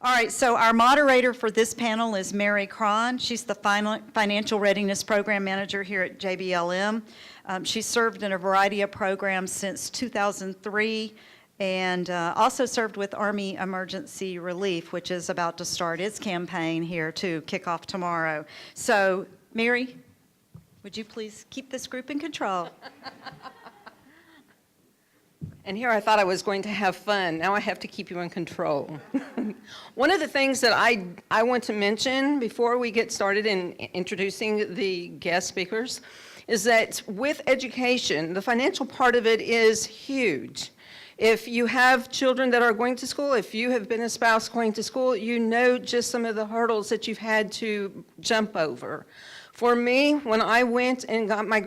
All right, so our moderator for this panel is Mary Cron. She's the Financial Readiness Program Manager here at JBLM. She's served in a variety of programs since 2003 and also served with Army Emergency Relief, which is about to start its campaign here to kick off tomorrow. So, Mary, would you please keep this group in control? And here I thought I was going to have fun. Now I have to keep you in control. One of the things that I want to mention before we get started in introducing the guest speakers is that with education, the financial part of it is huge. If you have children that are going to school, if you have been a spouse going to school, you know just some of the hurdles that you've had to jump over. For me, when I went and got my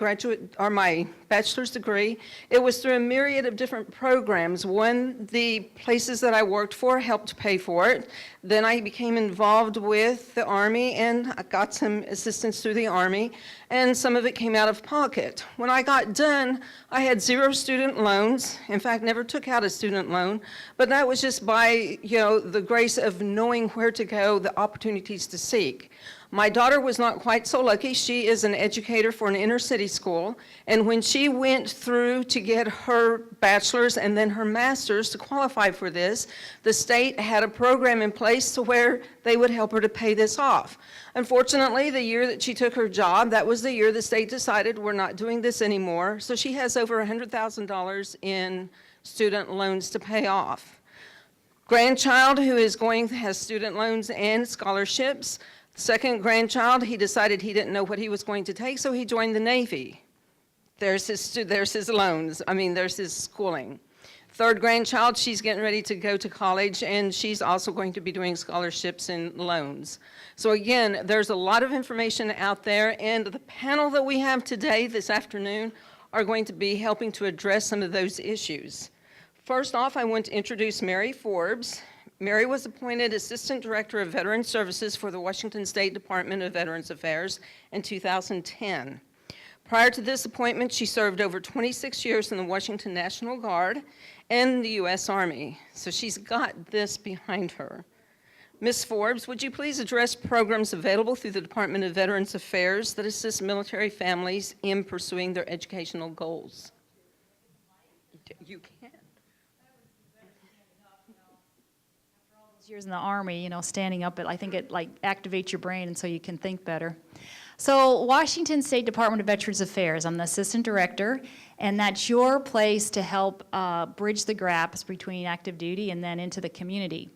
my bachelor's degree, it was through a myriad of different programs. One, the places that I worked for helped pay for it. Then I became involved with the Army and I got some assistance through the Army, and some of it came out of pocket. When I got done, I had 0 student loans. In fact, never took out a student loan, but that was just by, the grace of knowing where to go, the opportunities to seek. My daughter was not quite so lucky. She is an educator for an inner city school, and when she went through to get her bachelor's and then her master's to qualify for this, the state had a program in place to where they would help her to pay this off. Unfortunately, the year that she took her job, that was the year the state decided we're not doing this anymore, so she has over $100,000 in student loans to pay off. Grandchild who has student loans and scholarships. Second grandchild, he decided he didn't know what he was going to take, so he joined the Navy. There's his loans. There's his schooling. Third grandchild, she's getting ready to go to college, and she's also going to be doing scholarships and loans. So again, there's a lot of information out there, and the panel that we have today, this afternoon, are going to be helping to address some of those issues. First off, I want to introduce Mary Forbes. Mary was appointed Assistant Director of Veteran Services for the Washington State Department of Veterans Affairs in 2010. Prior to this appointment, she served over 26 years in the Washington National Guard and the U.S. Army. So she's got this behind her. Ms. Forbes, would you please address programs available through the Department of Veterans Affairs that assist military families in pursuing their educational goals? You can. Years in the Army, standing up, I think it activates your brain and so you can think better. So Washington State Department of Veterans Affairs, I'm the Assistant Director, and that's your place to help bridge the gaps between active duty and then into the community.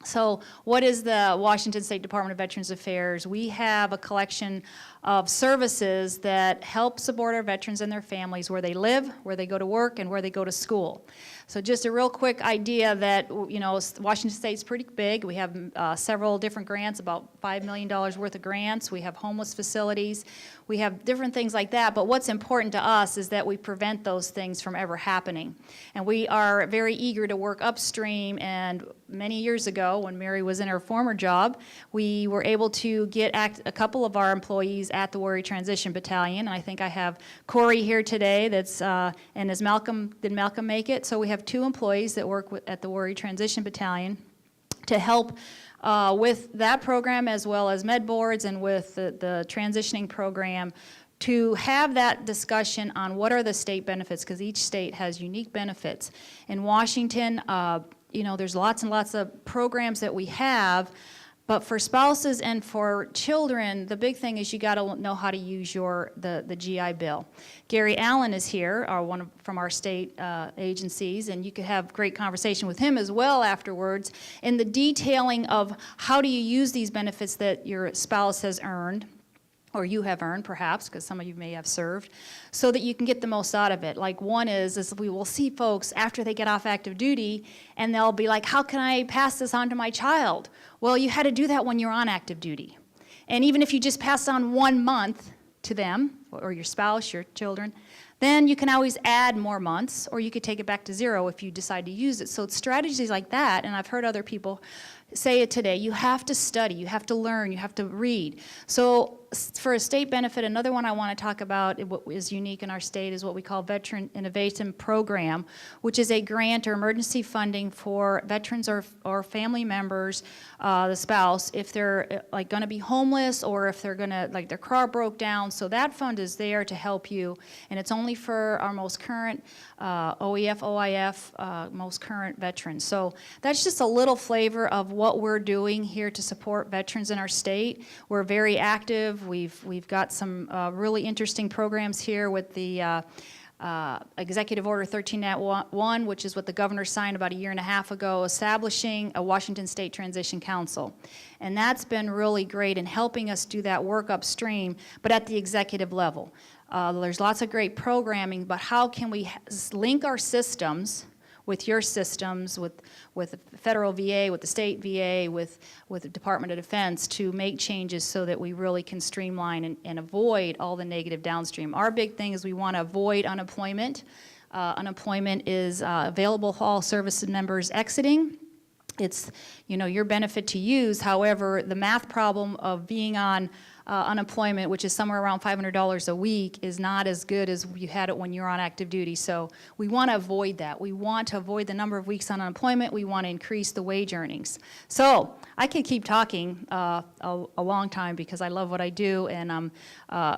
So what is the Washington State Department of Veterans Affairs? We have a collection of services that help support our veterans and their families where they live, where they go to work, and where they go to school. So just a real quick idea that, Washington State's pretty big. We have several different grants, about $5 million worth of grants. We have homeless facilities. We have different things like that. But what's important to us is that we prevent those things from ever happening. And we are very eager to work upstream. And many years ago, when Mary was in her former job, we were able to get a couple of our employees at the Warrior Transition Battalion. And I think I have Corey here today that's, and did Malcolm make it? So we have 2 employees that work at the Warrior Transition Battalion to help with that program as well as med boards and with the transitioning program to have that discussion on what are the state benefits, because each state has unique benefits. In Washington, there's lots and lots of programs that we have, but for spouses and for children, the big thing is you got to know how to use the GI Bill. Gary Allen is here, from our state agencies, and you could have great conversation with him as well afterwards in the detailing of how do you use these benefits that your spouse has earned, or you have earned perhaps, because some of you may have served, so that you can get the most out of it. Like one is we will see folks after they get off active duty, and they'll be like, how can I pass this on to my child? Well, you had to do that when you're on active duty. And even if you just passed on 1 month to them, or your spouse, your children, then you can always add more months, or you could take it back to 0 if you decide to use it. So it's strategies like that, and I've heard other people say it today, you have to study, you have to learn, you have to read. So for a state benefit, another one I want to talk about, what is unique in our state, is what we call Veteran Innovation Program, which is a grant or emergency funding for veterans or family members, the spouse, if they're like going to be homeless or if they're going to, like their car broke down. So that fund is there to help you, and it's only for our most current OEF, OIF, most current veterans. So that's just a little flavor of what we're doing here to support veterans in our state. We're very active. We've got some really interesting programs here with the Executive Order 13.1, which is what the governor signed about a year and a half ago, establishing a Washington State Transition Council. And that's been really great in helping us do that work upstream, but at the executive level. There's lots of great programming, but how can we link our systems with your systems, with the federal VA, with the state VA, with the Department of Defense to make changes so that we really can streamline and avoid all the negative downstream. Our big thing is we want to avoid unemployment. Unemployment is available for all service members exiting. It's, you know, your benefit to use. However, the math problem of being on unemployment, which is somewhere around $500 a week, is not as good as you had it when you're on active duty. So we want to avoid that. We want to avoid the number of weeks on unemployment. We want to increase the wage earnings. So I could keep talking a long time because I love what I do, and I'm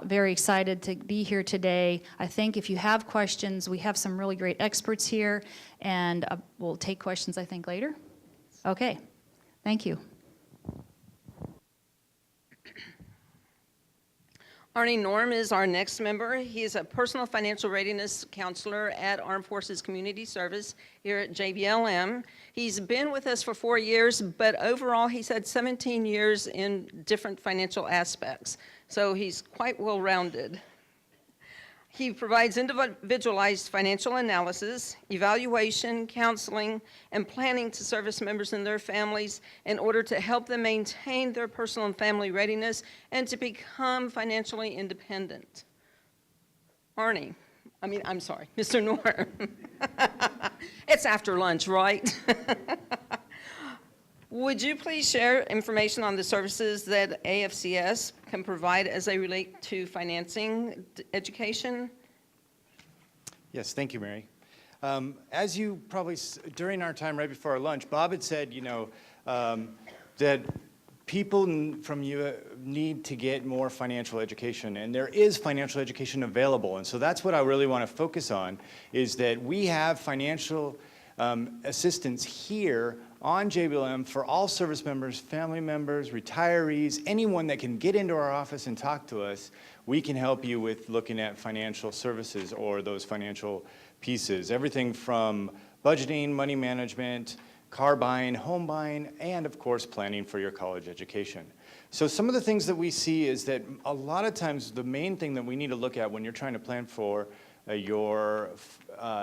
very excited to be here today. I think if you have questions, we have some really great experts here, and we'll take questions, I think, later. Okay. Thank you. Arnie Norm is our next member. He is a personal financial readiness counselor at Armed Forces Community Service here at JBLM. He's been with us for 4 years, but overall he's had 17 years in different financial aspects. So he's quite well-rounded. He provides individualized financial analysis, evaluation, counseling, and planning to service members and their families in order to help them maintain their personal and family readiness and to become financially independent. I'm sorry, Mr. Norm. It's after lunch, right? Would you please share information on the services that AFCS can provide as they relate to financing education? Yes, thank you, Mary. As you probably, during our time right before our lunch, Bob had said, you know, that people from you need to get more financial education, and there is financial education available. And so that's what I really want to focus on, is that we have financial assistance here on JBLM for all service members, family members, retirees, anyone that can get into our office and talk to us. We can help you with looking at financial services or those financial pieces. Everything from budgeting, money management, car buying, home buying, and of course planning for your college education. So some of the things that we see is that a lot of times the main thing that we need to look at when you're trying to plan for your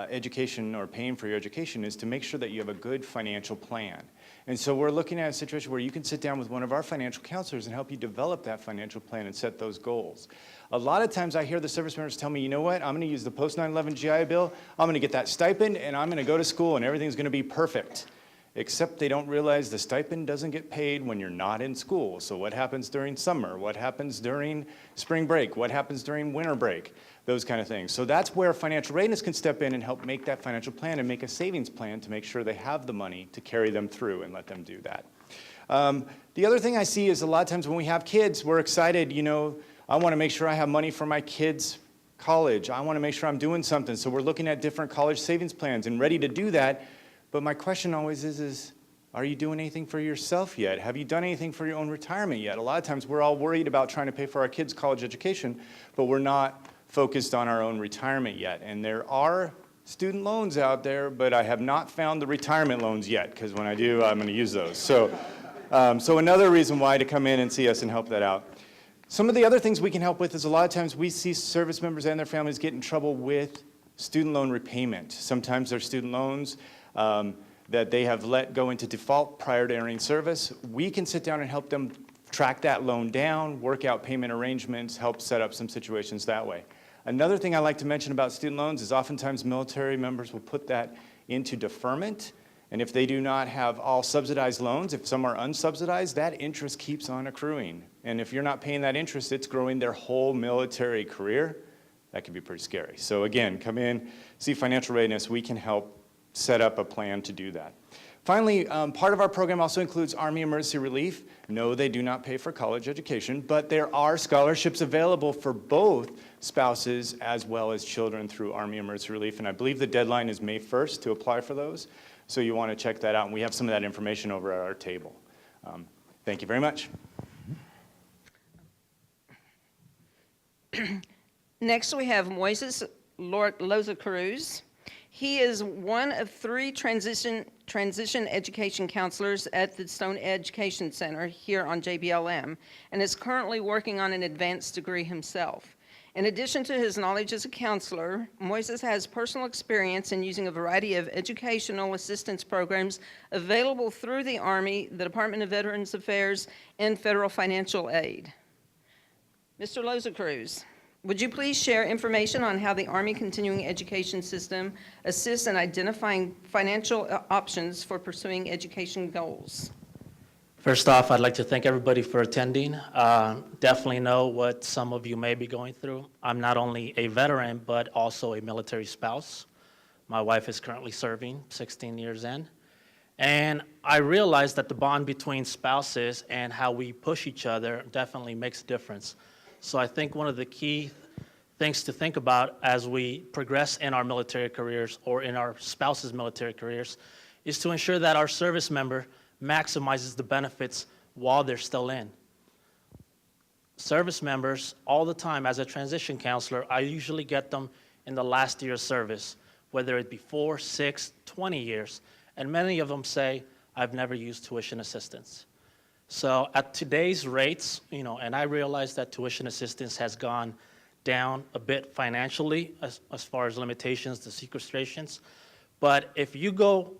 education or paying for your education is to make sure that you have a good financial plan. And so we're looking at a situation where you can sit down with one of our financial counselors and help you develop that financial plan and set those goals. A lot of times I hear the service members tell me, you know what, I'm going to use the post 9/11 GI Bill, I'm going to get that stipend, and I'm going to go to school and everything's going to be perfect. Except they don't realize the stipend doesn't get paid when you're not in school. So what happens during summer? What happens during spring break? What happens during winter break? Those kind of things. So that's where financial readiness can step in and help make that financial plan and make a savings plan to make sure they have the money to carry them through and let them do that. The other thing I see is a lot of times when we have kids, we're excited, you know, I want to make sure I have money for my kids' college. I want to make sure I'm doing something. So we're looking at different college savings plans and ready to do that. But my question always is, are you doing anything for yourself yet? Have you done anything for your own retirement yet? A lot of times we're all worried about trying to pay for our kids' college education, but we're not focused on our own retirement yet. And there are student loans out there, but I have not found the retirement loans yet, because when I do, I'm going to use those. So another reason why to come in and see us and help that out. Some of the other things we can help with is a lot of times we see service members and their families get in trouble with student loan repayment. Sometimes their student loans that they have let go into default prior to entering service. We can sit down and help them track that loan down, work out payment arrangements, help set up some situations that way. Another thing I like to mention about student loans is oftentimes military members will put that into deferment, And if they do not have all subsidized loans, if some are unsubsidized, that interest keeps on accruing. And if you're not paying that interest, it's growing their whole military career. That can be pretty scary. So again, come in, see Financial Readiness. We can help set up a plan to do that. Finally, part of our program also includes Army Emergency Relief. No, they do not pay for college education, but there are scholarships available for both spouses as well as children through Army Emergency Relief. And I believe the deadline is May 1st to apply for those. So you want to check that out, and we have some of that information over at our table. Thank you very much. Next, we have Moises Loza Cruz. He is one of 3 transition education counselors at the Stone Education Center here on JBLM, and is currently working on an advanced degree himself. In addition to his knowledge as a counselor, Moises has personal experience in using a variety of educational assistance programs available through the Army, the Department of Veterans Affairs, and federal financial aid. Mr. Loza Cruz, would you please share information on how the Army continuing education system assists in identifying financial options for pursuing education goals? First off, I'd like to thank everybody for attending. Definitely know what some of you may be going through. I'm not only a veteran, but also a military spouse. My wife is currently serving, 16 years in. And I realized that the bond between spouses and how we push each other definitely makes a difference. So I think one of the key things to think about as we progress in our military careers or in our spouses' military careers is to ensure that our service member maximizes the benefits while they're still in. Service members, all the time, as a transition counselor, I usually get them in the last year of service, whether it be 4, 6, 20 years. And many of them say, I've never used tuition assistance. So at today's rates, and I realize that tuition assistance has gone down a bit financially as far as limitations, the sequestrations. But if you go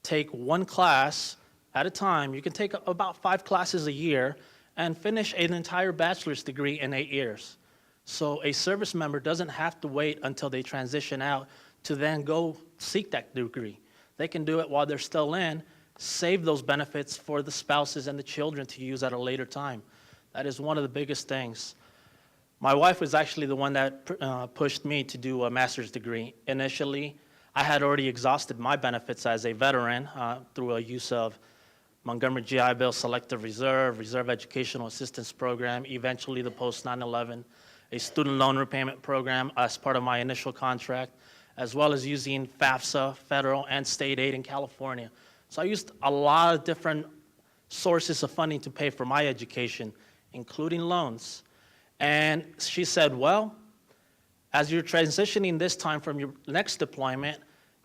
take one class at a time, you can take about 5 classes a year and finish an entire bachelor's degree in 8 years. So a service member doesn't have to wait until they transition out to then go seek that degree. They can do it while they're still in, save those benefits for the spouses and the children to use at a later time. That is one of the biggest things. My wife was actually the one that pushed me to do a master's degree. Initially, I had already exhausted my benefits as a veteran through a use of Montgomery GI Bill Selective Reserve, Reserve Educational Assistance Program, eventually the post 9/11, a student loan repayment program as part of my initial contract, as well as using FAFSA, federal and state aid in California. So I used a lot of different sources of funding to pay for my education, including loans. And she said, well, as you're transitioning this time from your next deployment,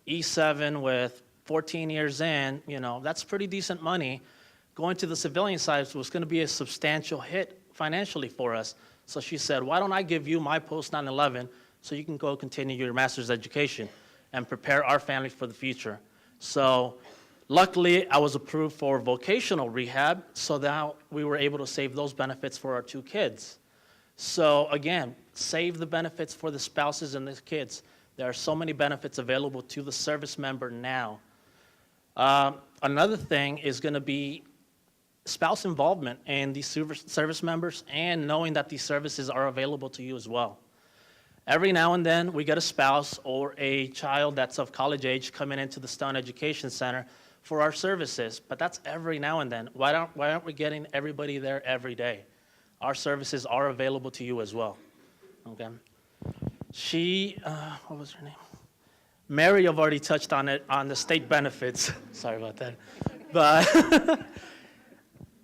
E7 with 14 years in, that's pretty decent money. Going to the civilian side was going to be a substantial hit financially for us. So she said, why don't I give you my post 9/11 so you can go continue your master's education and prepare our family for the future. So luckily, I was approved for vocational rehab, so now we were able to save those benefits for our 2 kids. So again, save the benefits for the spouses and the kids. There are so many benefits available to the service member now. Another thing is going to be spouse involvement in these service members and knowing that these services are available to you as well. Every now and then, we get a spouse or a child that's of college age coming into the Stone Education Center for our services, but that's every now and then. Why aren't we getting everybody there every day? Our services are available to you as well. Okay. What was her name? Mary, I've already touched on it, on the state benefits. Sorry about that. But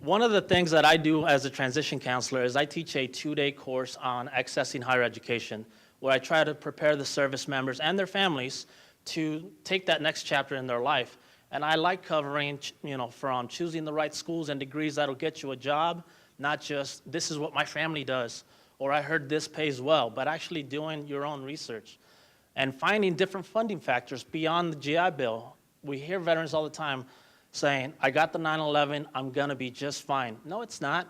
one of the things that I do as a transition counselor is I teach a 2-day course on accessing higher education, where I try to prepare the service members and their families to take that next chapter in their life. And I like covering, from choosing the right schools and degrees that'll get you a job, not just, this is what my family does, or I heard this pays well, but actually doing your own research and finding different funding factors beyond the GI Bill. We hear veterans all the time saying, I got the 9/11, I'm gonna be just fine. No, it's not.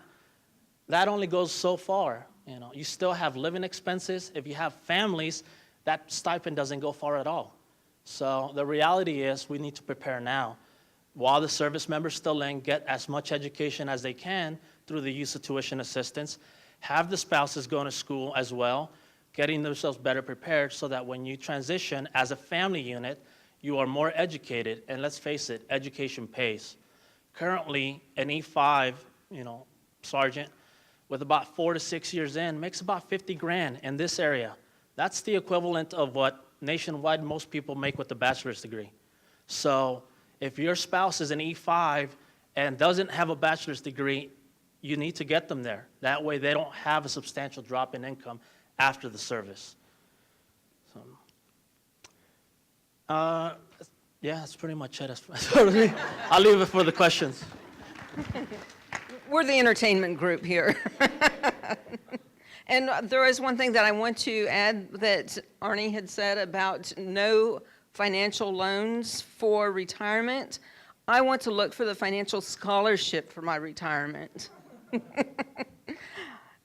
That only goes so far. You still have living expenses. If you have families, that stipend doesn't go far at all. So the reality is we need to prepare now. while the service members still in, get as much education as they can through the use of tuition assistance, have the spouses going to school as well, getting themselves better prepared so that when you transition as a family unit, you are more educated, and let's face it, education pays. Currently, an E5, sergeant, with about 4 to 6 years in, makes about 50 grand in this area. That's the equivalent of what nationwide most people make with a bachelor's degree. So if your spouse is an E5 and doesn't have a bachelor's degree, you need to get them there. That way they don't have a substantial drop in income after the service. So, yeah, that's pretty much it. I'll leave it for the questions. We're the entertainment group here. And there is one thing that I want to add that Arnie had said about no financial loans for retirement. I want to look for the financial scholarship for my retirement.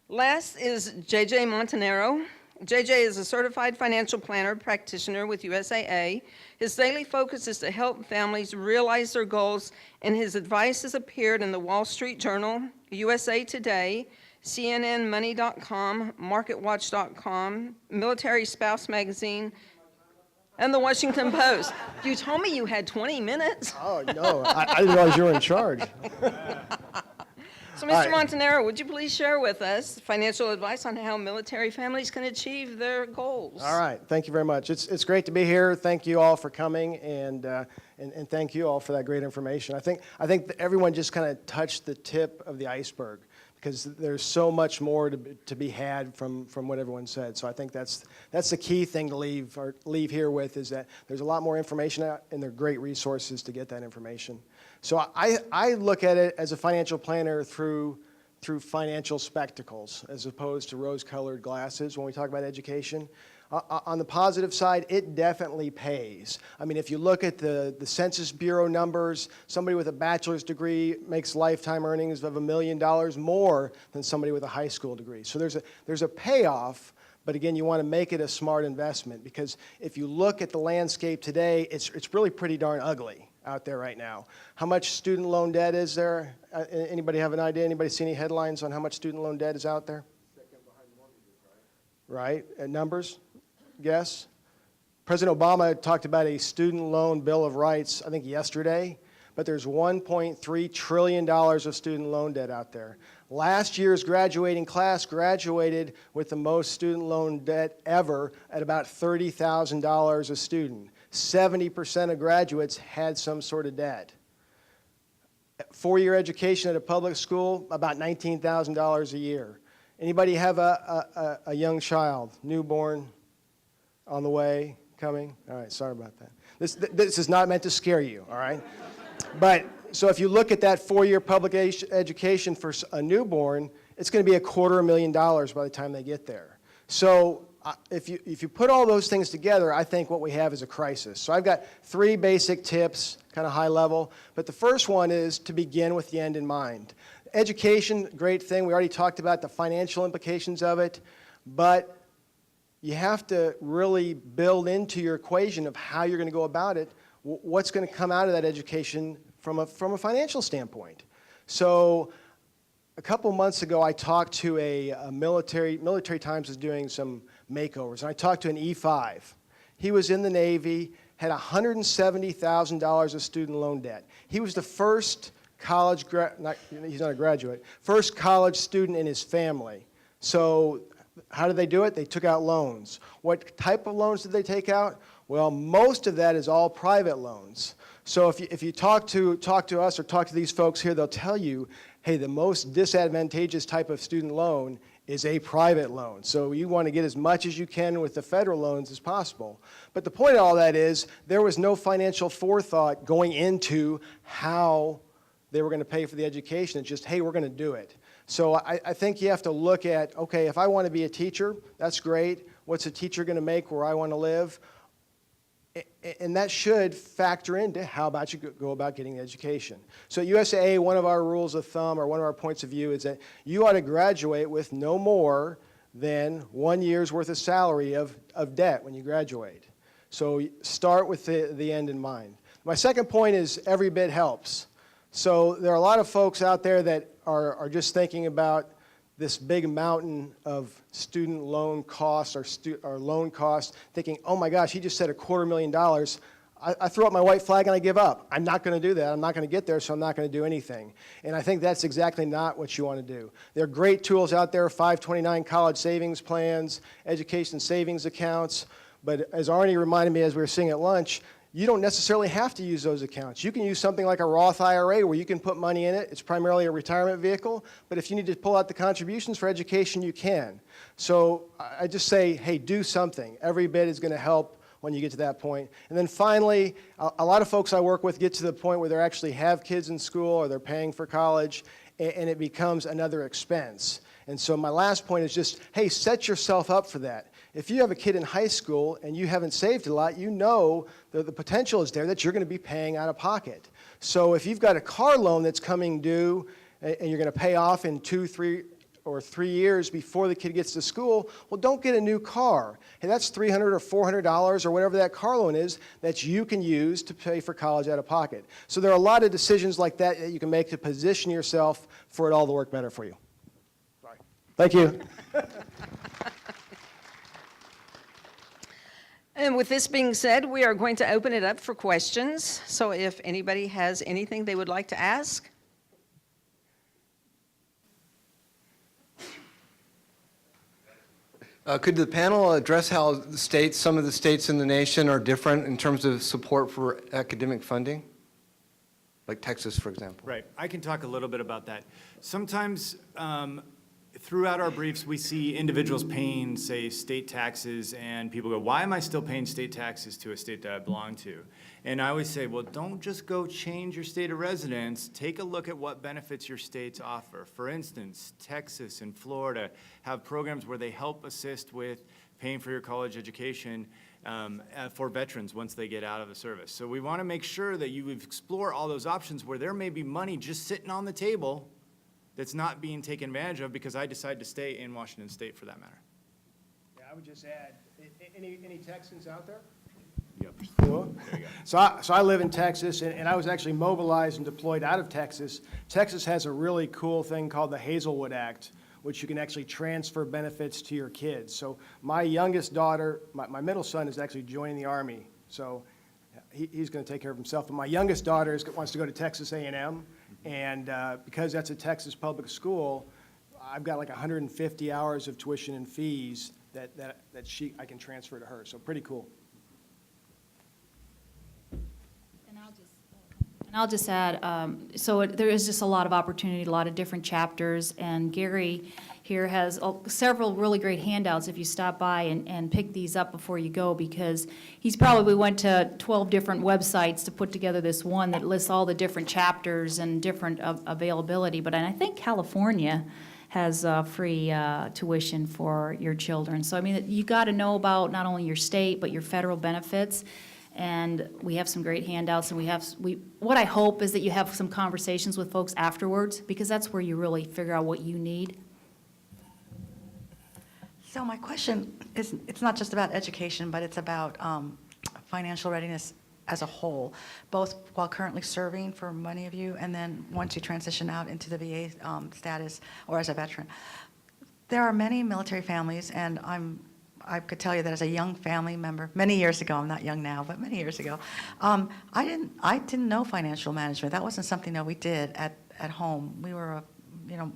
Last is JJ Montanero. JJ is a certified financial planner practitioner with USAA. His daily focus is to help families realize their goals, and his advice has appeared in the Wall Street Journal, USA Today, CNNMoney.com, MarketWatch.com, Military Spouse Magazine, and the Washington Post. You told me you had 20 minutes. Oh, no, I didn't realize you were in charge. So, Mr. Montanero, would you please share with us financial advice on how military families can achieve their goals? All right, thank you very much. It's great to be here. Thank you all for coming, and thank you all for that great information. I think that everyone just kind of touched the tip of the iceberg, because there's so much more to be had from what everyone said. So I think that's the key thing to leave here with, is that there's a lot more information out, and there are great resources to get that information. So I look at it as a financial planner through financial spectacles as opposed to rose-colored glasses when we talk about education. On the positive side, it definitely pays. I mean, if you look at the Census Bureau numbers, somebody with a bachelor's degree makes lifetime earnings of $1 million more than somebody with a high school degree. So there's a payoff, but again, you want to make it a smart investment, because if you look at the landscape today, it's really pretty darn ugly out there right now. How much student loan debt is there? Anybody have an idea? Anybody see any headlines on how much student loan debt is out there? Second behind mortgages, right? Numbers? Guess? President Obama talked about a student loan bill of rights, I think yesterday, but there's $1.3 trillion of student loan debt out there. Last year's graduating class graduated with the most student loan debt ever at about $30,000 a student. 70% of graduates had some sort of debt. 4-year education at a public school, about $19,000 a year. Anybody have a young child, newborn, on the way, coming? All right, sorry about that. This is not meant to scare you, all right? But, so if you look at that 4-year public education for a newborn, it's going to be $250,000 by the time they get there. So if you put all those things together, I think what we have is a crisis. So I've got 3 basic tips, kind of high level, but the first one is to begin with the end in mind. Education, great thing. We already talked about the financial implications of it, but you have to really build into your equation of how you're going to go about it, what's going to come out of that education from a financial standpoint. So a couple months ago, I talked to a Military Times was doing some makeovers, and I talked to an E5. He was in the Navy, had $170,000 of student loan debt. He was the first college, he's not a graduate, first college student in his family. So how did they do it? They took out loans. What type of loans did they take out? Well, most of that is all private loans. So if you talk to us or talk to these folks here, they'll tell you, hey, the most disadvantageous type of student loan is a private loan. So you want to get as much as you can with the federal loans as possible. But the point of all that is there was no financial forethought going into how they were going to pay for the education. It's just, hey, we're going to do it. So I think you have to look at, okay, if I want to be a teacher, that's great. What's a teacher going to make where I want to live? And that should factor into how about you go about getting an education. So at USAA, one of our rules of thumb or one of our points of view is that you ought to graduate with no more than 1 year's worth of salary of debt when you graduate. So start with the end in mind. My second point is every bit helps. So there are a lot of folks out there that are just thinking about this big mountain of student loan costs or loan costs, thinking, oh my gosh, he just said $250,000. I throw up my white flag and I give up. I'm not going to do that. I'm not going to get there, so I'm not going to do anything. And I think that's exactly not what you want to do. There are great tools out there, 529 college savings plans, education savings accounts, but as Arnie reminded me as we were sitting at lunch, you don't necessarily have to use those accounts. You can use something like a Roth IRA where you can put money in it. It's primarily a retirement vehicle, but if you need to pull out the contributions for education, you can. So I just say, hey, do something. Every bit is going to help when you get to that point. And then finally, a lot of folks I work with get to the point where they actually have kids in school or they're paying for college, and it becomes another expense. And so my last point is just, hey, set yourself up for that. If you have a kid in high school and you haven't saved a lot, you know that the potential is there that you're going to be paying out of pocket. So if you've got a car loan that's coming due and you're going to pay off in 2, 3, or 3 years before the kid gets to school, well, don't get a new car. Hey, that's $300 or $400 or whatever that car loan is that you can use to pay for college out of pocket. So there are a lot of decisions like that that you can make to position yourself for it all to work better for you. Sorry. Thank you. And with this being said, we are going to open it up for questions. So if anybody has anything they would like to ask. Could the panel address how the states, some of the states in the nation are different in terms of support for academic funding? Like Texas, for example. Right. I can talk a little bit about that. Sometimes throughout our briefs, we see individuals paying, say, state taxes, and people go, why am I still paying state taxes to a state that I belong to? And I always say, well, don't just go change your state of residence. Take a look at what benefits your states offer. For instance, Texas and Florida have programs where they help assist with paying for your college education for veterans once they get out of the service. So we want to make sure that you explore all those options where there may be money just sitting on the table that's not being taken advantage of because I decided to stay in Washington State for that matter. Yeah, I would just add, any Texans out there? Yep. Cool. So I live in Texas, and I was actually mobilized and deployed out of Texas. Texas has a really cool thing called the Hazelwood Act, which you can actually transfer benefits to your kids. So my youngest daughter, my middle son is actually joining the Army, so he's going to take care of himself. But my youngest daughter wants to go to Texas A&M, and because that's a Texas public school, I've got like 150 hours of tuition and fees that I can transfer to her. So pretty cool. And I'll just add, there is just a lot of opportunity, a lot of different chapters, and Gary here has several really great handouts if you stop by and pick these up before you go, because he's probably went to 12 different websites to put together this one that lists all the different chapters and different availability. But I think California has free tuition for your children. So, I mean, you got to know about not only your state, but your federal benefits. And we have some great handouts, and what I hope is that you have some conversations with folks afterwards, because that's where you really figure out what you need. So my question is, it's not just about education, but it's about financial readiness as a whole, both while currently serving for many of you, and then once you transition out into the VA status or as a veteran. There are many military families, and I could tell you that as a young family member, many years ago, I'm not young now, but many years ago, I didn't know financial management. That wasn't something that we did at home. We were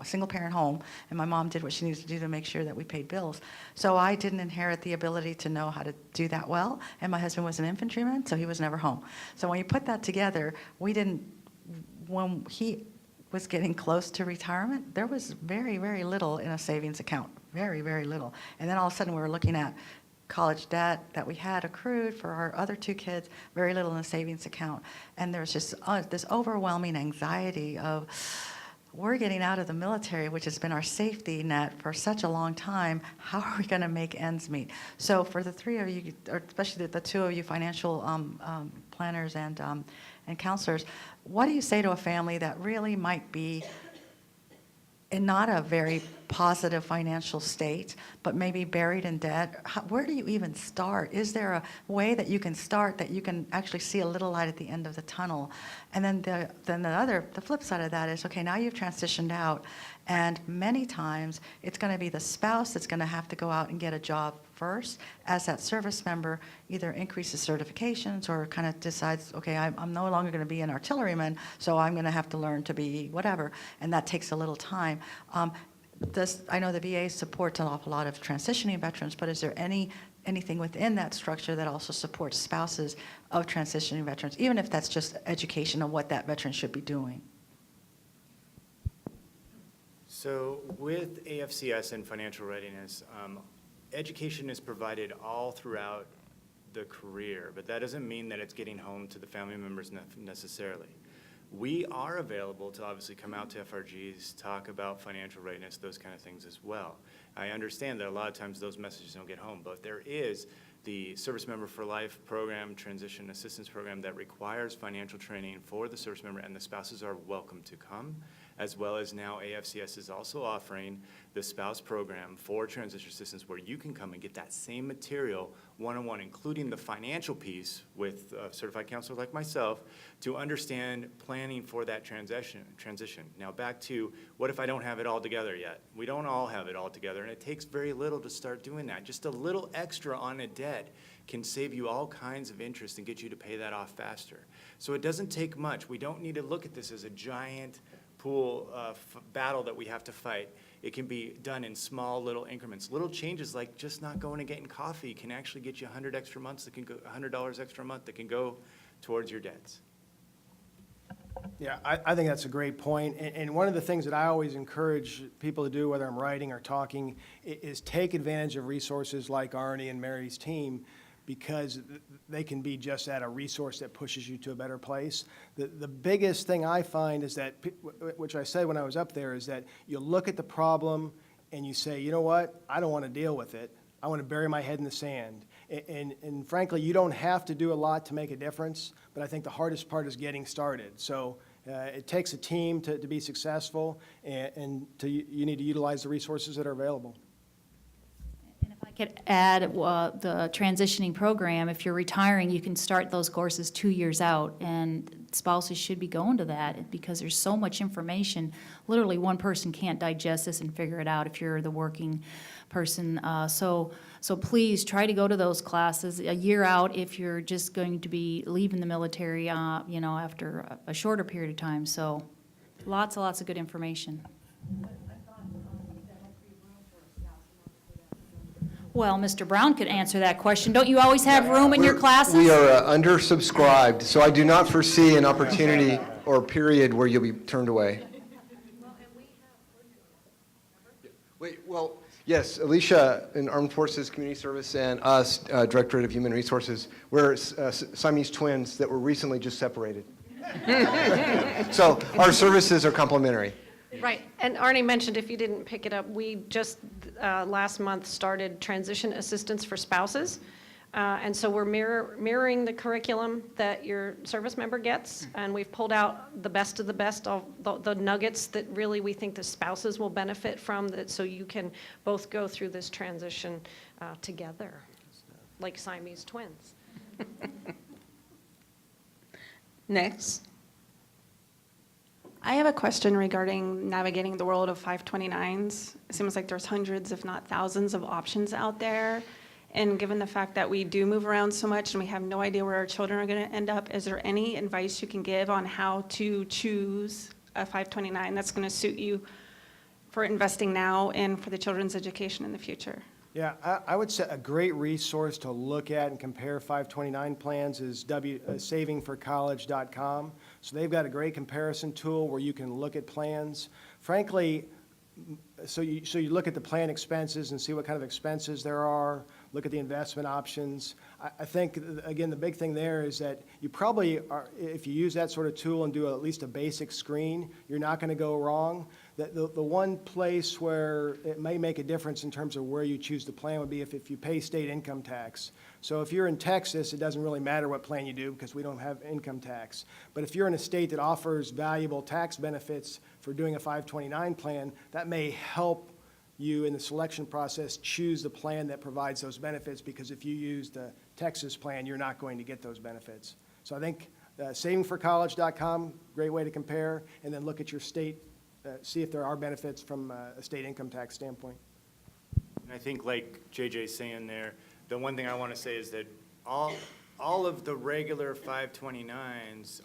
a single parent home, and my mom did what she needed to do to make sure that we paid bills. So I didn't inherit the ability to know how to do that well, and my husband was an infantryman, so he was never home. So when you put that together, when he was getting close to retirement, there was very, very little in a savings account. Very, very little. And then all of a sudden we were looking at college debt that we had accrued for our other 2 kids, very little in a savings account. And there's just this overwhelming anxiety of, we're getting out of the military, which has been our safety net for such a long time. How are we going to make ends meet? So for the 3 of you, or especially the 2 of you financial planners and counselors, what do you say to a family that really might be in not a very positive financial state, but maybe buried in debt, where do you even start? Is there a way that you can start that you can actually see a little light at the end of the tunnel? And then the flip side of that is, okay, now you've transitioned out, and many times it's going to be the spouse that's going to have to go out and get a job first, as that service member either increases certifications or kind of decides, okay, I'm no longer going to be an artilleryman, so I'm going to have to learn to be whatever, and that takes a little time. I know the VA supports an awful lot of transitioning veterans, but is there anything within that structure that also supports spouses of transitioning veterans, even if that's just education on what that veteran should be doing? So with AFCS and financial readiness, education is provided all throughout the career, but that doesn't mean that it's getting home to the family members necessarily. We are available to obviously come out to FRGs, talk about financial readiness, those kind of things as well. I understand that a lot of times those messages don't get home, but there is the Service Member for Life program, Transition Assistance Program, that requires financial training for the service member, and the spouses are welcome to come, as well as now AFCS is also offering the spouse program for transition assistance, where you can come and get that same material one-on-one, including the financial piece with a certified counselor like myself, to understand planning for that transition. Now back to, what if I don't have it all together yet? We don't all have it all together, and it takes very little to start doing that. Just a little extra on a debt can save you all kinds of interest and get you to pay that off faster. So it doesn't take much. We don't need to look at this as a giant pool battle that we have to fight. It can be done in small little increments. Little changes like just not going and getting coffee can actually get you $100 extra $100 extra a month that can go towards your debts. Yeah, I think that's a great point. And one of the things that I always encourage people to do, whether I'm writing or talking, is take advantage of resources like Arnie and Mary's team, because they can be just that, a resource that pushes you to a better place. The biggest thing I find is that, which I said when I was up there, is that you look at the problem and you say, you know what, I don't want to deal with it. I want to bury my head in the sand. And frankly, you don't have to do a lot to make a difference, but I think the hardest part is getting started. So it takes a team to be successful, and you need to utilize the resources that are available. And if I could add, the transitioning program, if you're retiring, you can start those courses 2 years out, and spouses should be going to that because there's so much information. Literally, one person can't digest this and figure it out if you're the working person. So please try to go to those classes a year out if you're just going to be leaving the military, after a shorter period of time. So lots and lots of good information. Well, Mr. Brown could answer that question. Don't you always have room in your classes? We are undersubscribed, so I do not foresee an opportunity or period where you'll be turned away. Wait, well, yes, Alicia in Armed Forces Community Service and us, Directorate of Human Resources, we're Siamese twins that were recently just separated. So our services are complementary. Right, and Arnie mentioned, if you didn't pick it up, we just last month started transition assistance for spouses. And so we're mirroring the curriculum that your service member gets, and we've pulled out the best of the best, of the nuggets that really we think the spouses will benefit from, that so you can both go through this transition together, like Siamese twins. Next. I have a question regarding navigating the world of 529s. It seems like there's hundreds, if not thousands, of options out there. And given the fact that we do move around so much and we have no idea where our children are going to end up, is there any advice you can give on how to choose a 529 that's going to suit you for investing now and for the children's education in the future? Yeah, I would say a great resource to look at and compare 529 plans is savingforcollege.com. So they've got a great comparison tool where you can look at plans. Frankly, so you look at the plan expenses and see what kind of expenses there are, look at the investment options. I think, again, the big thing there is that you probably are, if you use that sort of tool and do at least a basic screen, you're not going to go wrong. The one place where it may make a difference in terms of where you choose the plan would be if you pay state income tax. So if you're in Texas, it doesn't really matter what plan you do because we don't have income tax. But if you're in a state that offers valuable tax benefits for doing a 529 plan, that may help you in the selection process choose the plan that provides those benefits, because if you use the Texas plan, you're not going to get those benefits. So I think savingforcollege.com, great way to compare, and then look at your state, see if there are benefits from a state income tax standpoint. And I think like JJ's saying there, the one thing I want to say is that all of the regular 529s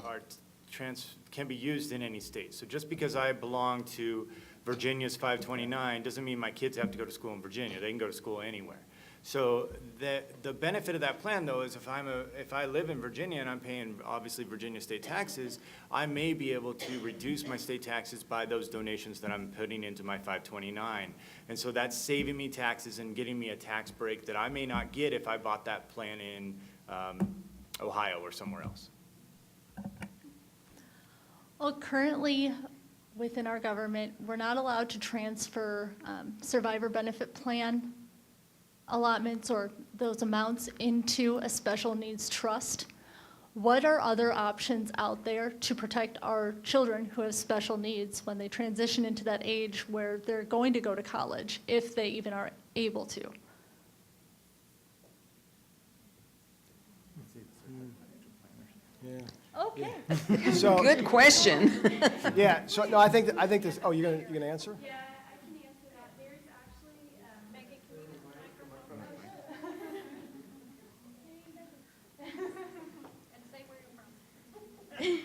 can be used in any state. So just because I belong to Virginia's 529 doesn't mean my kids have to go to school in Virginia. They can go to school anywhere. So the benefit of that plan, though, is if I live in Virginia and I'm paying obviously Virginia state taxes, I may be able to reduce my state taxes by those donations that I'm putting into my 529. And so that's saving me taxes and getting me a tax break that I may not get if I bought that plan in Ohio or somewhere else. Well, currently, within our government, we're not allowed to transfer survivor benefit plan allotments or those amounts into a special needs trust. What are other options out there to protect our children who have special needs when they transition into that age where they're going to go to college, if they even are able to? Yeah. Okay. So, Good question. yeah, so, no, I think this, oh, you're gonna answer? Yeah, I can answer that. There's actually, Megan, can you use the microphone? And say where you're from.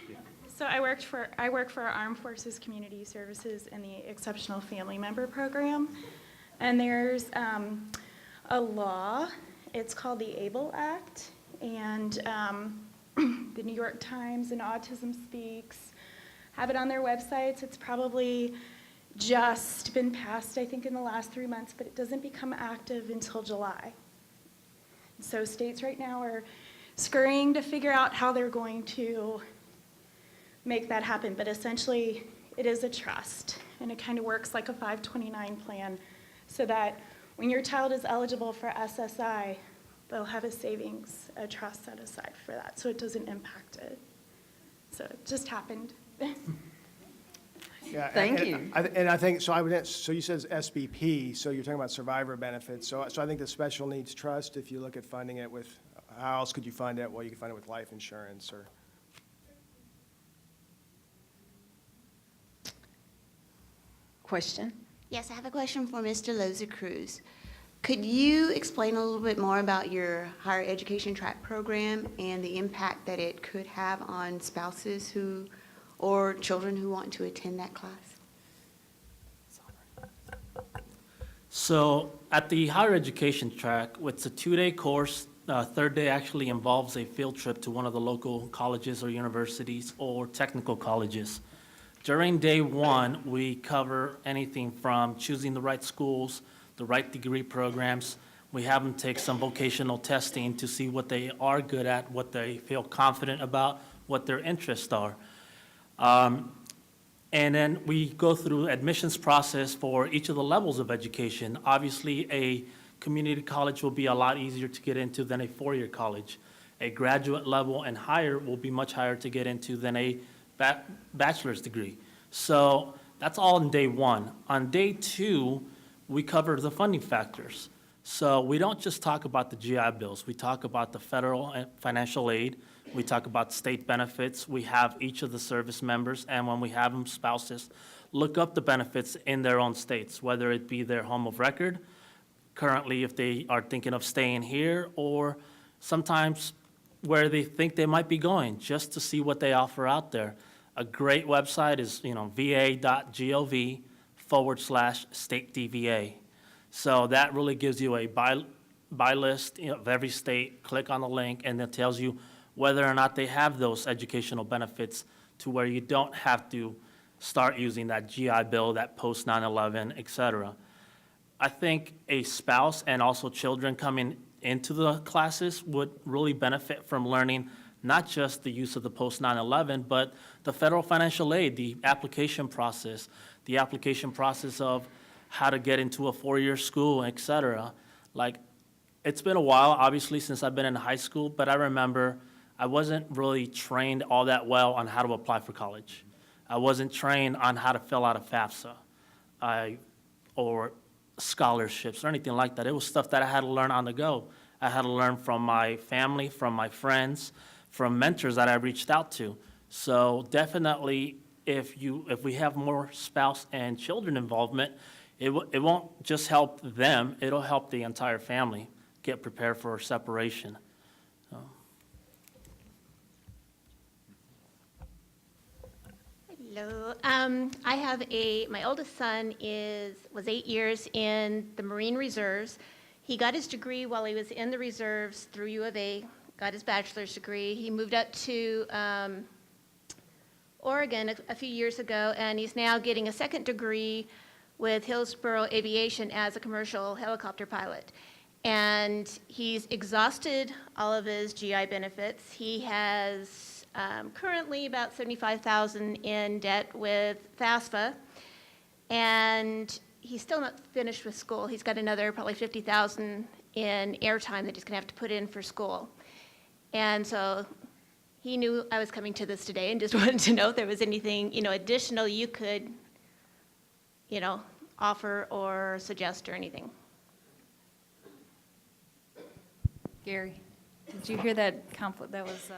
So I work for Armed Forces Community Services in the Exceptional Family Member Program. And there's a law, it's called the ABLE Act, and the New York Times and Autism Speaks have it on their websites. It's probably just been passed, I think, in the last 3 months, but it doesn't become active until July. So states right now are scurrying to figure out how they're going to make that happen. But essentially, it is a trust, and it kind of works like a 529 plan, so that when your child is eligible for SSI, they'll have a savings, a trust set aside for that, so it doesn't impact it. So it just happened. Yeah, Thank and- you. And I think, so you said SBP, so you're talking about survivor benefits. So I think the special needs trust, if you look at funding it with, how else could you fund it? Well, you could fund it with life insurance or. Question? Yes, I have a question for Mr. Loza Cruz. Could you explain a little bit more about your higher education track program and the impact that it could have on spouses who, or children who want to attend that class? So at the higher education track, it's a 2-day course. Third day actually involves a field trip to one of the local colleges or universities or technical colleges. During day one, we cover anything from choosing the right schools, the right degree programs. We have them take some vocational testing to see what they are good at, what they feel confident about, what their interests are. And then we go through admissions process for each of the levels of education. Obviously, a community college will be a lot easier to get into than a four-year college. A graduate level and higher will be much higher to get into than a bachelor's degree. So that's all in day one. On day two, we cover the funding factors. So we don't just talk about the GI Bills. We talk about the federal and financial aid. We talk about state benefits. We have each of the service members, and when we have them, spouses, look up the benefits in their own states, whether it be their home of record, currently if they are thinking of staying here, or sometimes where they think they might be going, just to see what they offer out there. A great website is, va.gov/state DVA. So that really gives you a buy list of every state. Click on the link, and it tells you whether or not they have those educational benefits to where you don't have to start using that GI Bill, that post 9/11, et cetera. I think a spouse and also children coming into the classes would really benefit from learning not just the use of the post 9/11, but the federal financial aid, the application process of how to get into a four-year school, et cetera. Like, it's been a while, obviously, since I've been in high school, but I remember I wasn't really trained all that well on how to apply for college. I wasn't trained on how to fill out a FAFSA or scholarships or anything like that. It was stuff that I had to learn on the go. I had to learn from my family, from my friends, from mentors that I reached out to. So definitely, if we have more spouse and children involvement, it won't just help them, it'll help the entire family get prepared for separation. So. Hello. I have my oldest son was 8 years in the Marine Reserves. He got his degree while he was in the reserves through U of A, got his bachelor's degree. He moved up to Oregon a few years ago, and he's now getting a second degree with Hillsborough Aviation as a commercial helicopter pilot. And he's exhausted all of his GI benefits. He has currently about $75,000 in debt with FAFSA, and he's still not finished with school. He's got another probably $50,000 in airtime that he's gonna have to put in for school. And so he knew I was coming to this today and just wanted to know if there was anything, additional you could, offer or suggest or anything. Gary, did you hear that conflict? That was,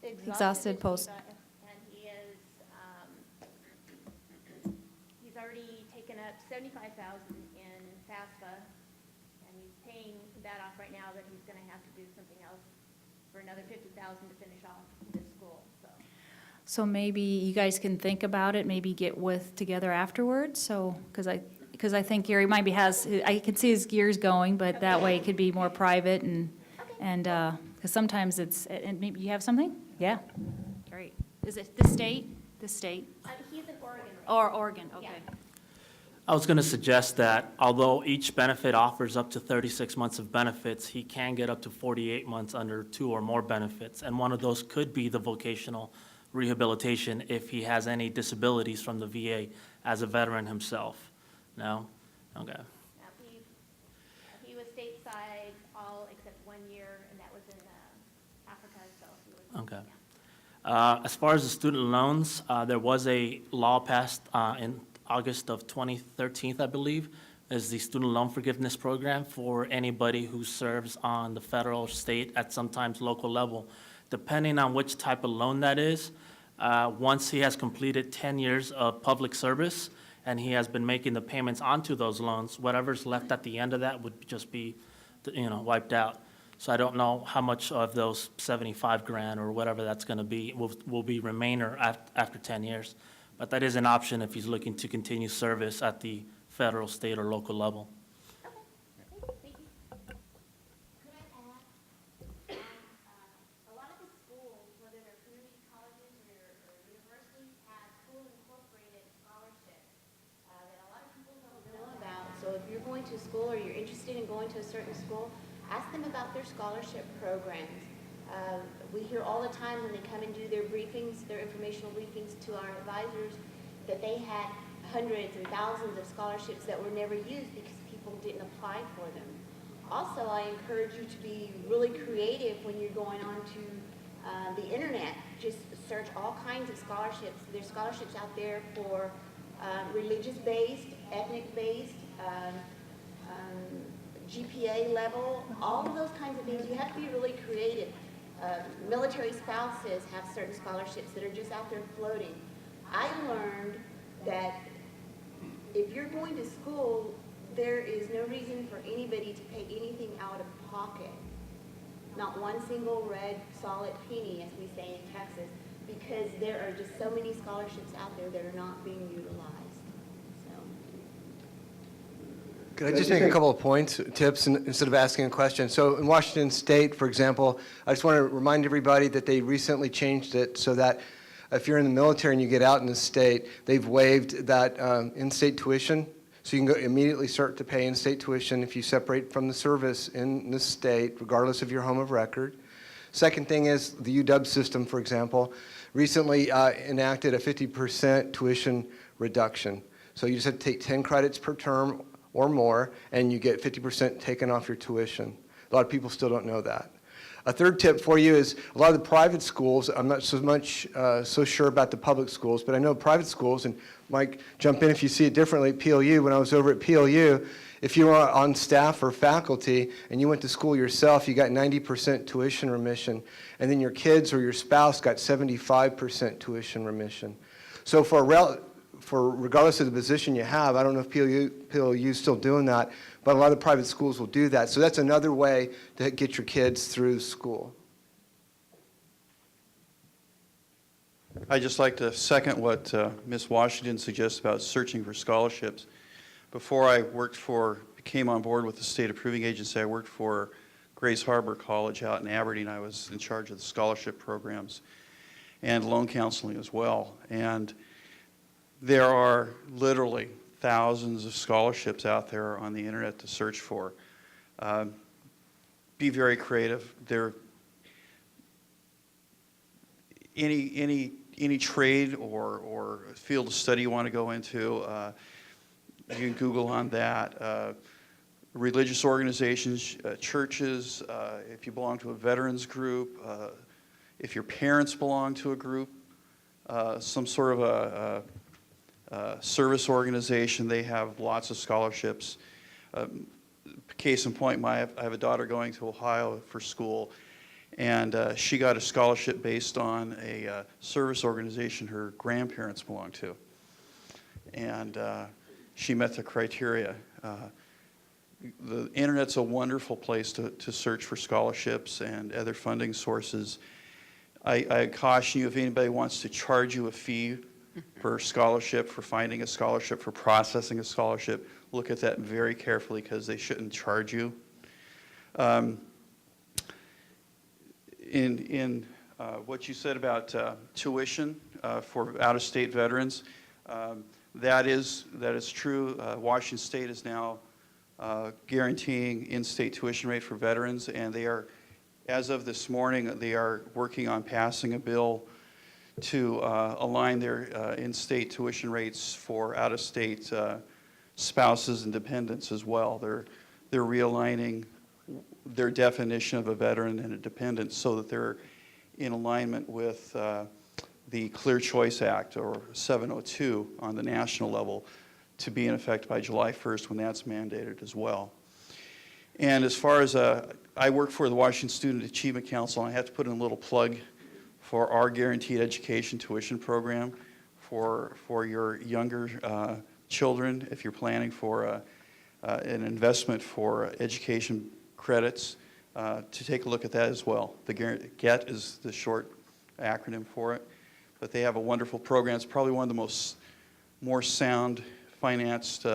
He's Exhausted post. And he's already taken up $75,000 in FAFSA, and he's paying that off right now, but he's gonna have to do something else for another $50,000 to finish off this school, so. so maybe you guys can think about it, maybe get together afterwards, so, because I think Gary maybe I can see his gears going, but that way it could be more private and, because sometimes and maybe you have something? Yeah, great. Is it the state? The state? He's in Oregon right Or Oregon, okay. Yeah. I was going to suggest that although each benefit offers up to 36 months of benefits, he can get up to 48 months under 2 or more benefits. And one of those could be the vocational rehabilitation if he has any disabilities from the VA as a veteran himself. No? Okay. Now, he was stateside all except 1 year, and that was in Africa, so he was. Okay. Yeah. As far as the student loans, there was a law passed in August of 2013, I believe, is the student loan forgiveness program for anybody who serves on the federal, state, at sometimes local level. Depending on which type of loan that is, once he has completed 10 years of public service and he has been making the payments onto those loans, whatever's left at the end of that would just be, wiped out. So I don't know how much of those 75 grand or whatever that's going to be will be remainder after 10 years. But that is an option if he's looking to continue service at the federal, state, or local level. Thank you. Could I add, a lot of the schools, whether they're community colleges or universities, have school-incorporated scholarships that a lot of people don't know about. So if you're going to school or you're interested in going to a certain school, ask them about their scholarship programs. We hear all the time when they come and do their briefings, their informational briefings to our advisors, that they had hundreds and thousands of scholarships that were never used because people didn't apply for them. Also, I encourage you to be really creative when you're going on to the internet. Just search all kinds of scholarships. There's scholarships out there for religious-based, ethnic-based, GPA level, all of those kinds of things. You have to be really creative. Military spouses have certain scholarships that are just out there floating. I learned that if you're going to school, there is no reason for anybody to pay anything out of pocket. Not one single red solid penny, as we say in Texas, because there are just so many scholarships out there that are not being utilized. Could I just make a couple of tips, instead of asking a question? So in Washington State, for example, I just want to remind everybody that they recently changed it so that if you're in the military and you get out in the state, they've waived that in-state tuition. So you can immediately start to pay in-state tuition if you separate from the service in the state, regardless of your home of record. Second thing is the UW system, for example, recently enacted a 50% tuition reduction. So you just have to take 10 credits per term or more, and you get 50% taken off your tuition. A lot of people still don't know that. A third tip for you is a lot of the private schools, I'm not so sure about the public schools, but I know private schools, and Mike, jump in if you see it differently at PLU. When I was over at PLU, if you were on staff or faculty and you went to school yourself, you got 90% tuition remission, and then your kids or your spouse got 75% tuition remission. So for regardless of the position you have, I don't know if PLU is still doing that, but a lot of private schools will do that. So that's another way to get your kids through school. I'd just like to second what Ms. Washington suggests about searching for scholarships. Before I came on board with the state approving agency, I worked for Grace Harbor College out in Aberdeen. I was in charge of the scholarship programs and loan counseling as well. And there are literally thousands of scholarships out there on the internet to search for. Be very creative. Any trade or field of study you want to go into, you can Google on that. Religious organizations, churches, if you belong to a veterans group, if your parents belong to a group, some sort of a service organization, they have lots of scholarships. Case in point, I have a daughter going to Ohio for school, and she got a scholarship based on a service organization her grandparents belonged to. And she met the criteria. The internet's a wonderful place to search for scholarships and other funding sources. I caution you, if anybody wants to charge you a fee per scholarship, for finding a scholarship, for processing a scholarship, look at that very carefully, because they shouldn't charge you. In what you said about tuition for out-of-state veterans, that is true. Washington State is now guaranteeing in-state tuition rate for veterans, and they are, as of this morning, they are working on passing a bill to align their in-state tuition rates for out-of-state spouses and dependents as well. They're realigning their definition of a veteran and a dependent so that they're in alignment with the Clear Choice Act, or 702 on the national level, to be in effect by July 1st, when that's mandated as well. And as far as I work for the Washington Student Achievement Council, and I have to put in a little plug for our guaranteed education tuition program for your younger children, if you're planning for an investment for education credits, to take a look at that as well. The GET is the short acronym for it, but they have a wonderful program. It's probably one of the more sound financed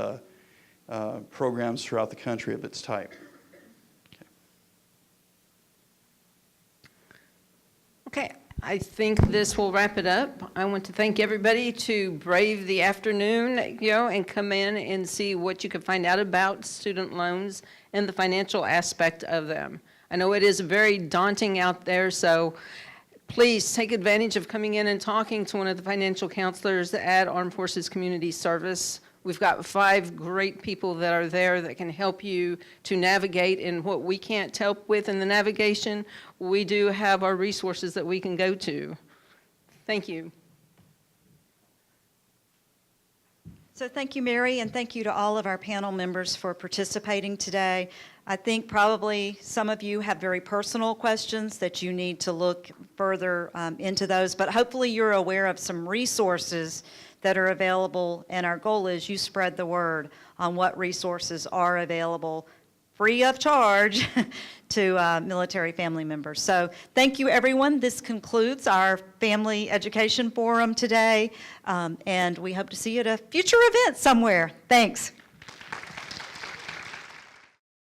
programs throughout the country of its type. Okay, I think this will wrap it up. I want to thank everybody to brave the afternoon, and come in and see what you can find out about student loans and the financial aspect of them. I know it is very daunting out there, so please take advantage of coming in and talking to one of the financial counselors at Armed Forces Community Service. We've got 5 great people that are there that can help you to navigate in what we can't help with in the navigation. We do have our resources that we can go to. Thank you. So thank you, Mary, and thank you to all of our panel members for participating today. I think probably some of you have very personal questions that you need to look further into those, but hopefully you're aware of some resources that are available, and our goal is you spread the word on what resources are available free of charge to military family members. So thank you, everyone. This concludes our Family Education Forum today, and we hope to see you at a future event somewhere. Thanks.